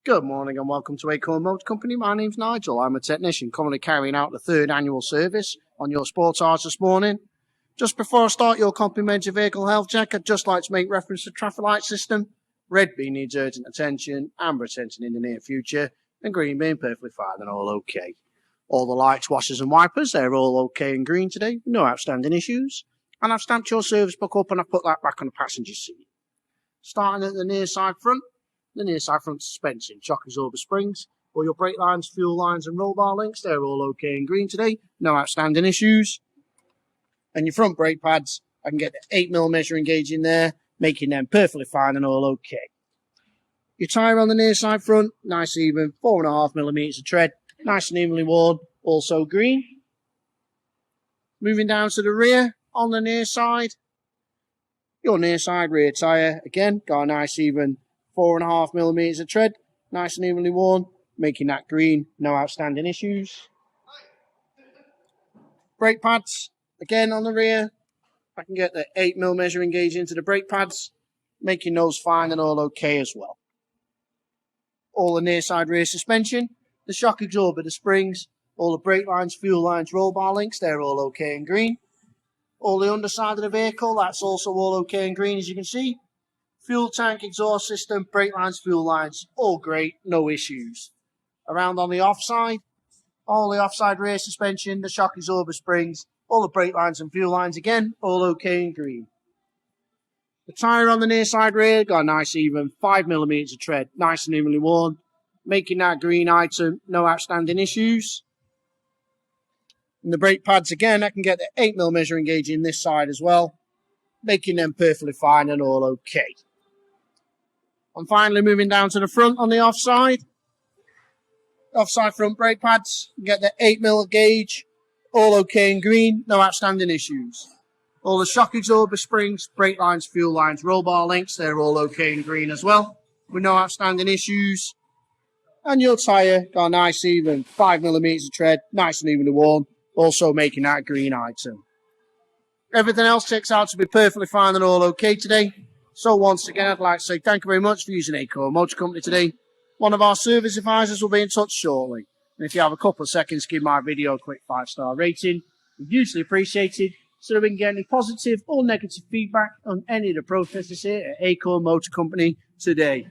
Good morning and welcome to Acorn Motor Company. My name's Nigel. I'm a technician currently carrying out the third annual service on your sports cars this morning. Just before I start your complimentary vehicle health check, I'd just like to make reference to the traffic light system. Red being needs urgent attention, amber attention in the near future, and green being perfectly fine and all okay. All the lights, washers and wipers, they're all okay and green today, no outstanding issues. And I've stamped your service book up and I've put that back on the passenger seat. Starting at the near side front. The near side front suspension, shock absorber springs, all your brake lines, fuel lines and roll bar links, they're all okay and green today, no outstanding issues. And your front brake pads, I can get the 8mm measuring gauge in there, making them perfectly fine and all okay. Your tyre on the near side front, nice even, 4.5mm of tread, nice and evenly worn, also green. Moving down to the rear, on the near side, your near side rear tyre, again, got a nice even 4.5mm of tread, nice and evenly worn, making that green, no outstanding issues. Brake pads, again on the rear, I can get the 8mm measuring gauge into the brake pads, making those fine and all okay as well. All the near side rear suspension, the shock absorber, the springs, all the brake lines, fuel lines, roll bar links, they're all okay and green. All the underside of the vehicle, that's also all okay and green as you can see. Fuel tank, exhaust system, brake lines, fuel lines, all great, no issues. Around on the offside, all the offside rear suspension, the shock absorber springs, all the brake lines and fuel lines again, all okay and green. The tyre on the near side rear, got a nice even 5mm of tread, nice and evenly worn, making that green item, no outstanding issues. And the brake pads again, I can get the 8mm measuring gauge in this side as well, making them perfectly fine and all okay. And finally moving down to the front on the offside front brake pads, you get the 8mm gauge, all okay and green, no outstanding issues. All the shock absorber springs, brake lines, fuel lines, roll bar links, they're all okay and green as well, with no outstanding issues. And your tyre got a nice even 5mm of tread, nice and evenly worn, also making that green item. Everything else checks out to be perfectly fine and all okay today. So once again, I'd like to say thank you very much for using Acorn Motor Company today. One of our service advisors will be in touch shortly. And if you have a couple of seconds, give my video a quick 5-star rating. We'd hugely appreciate it so that we can get any positive or negative feedback on any of the processes here at Acorn Motor Company today.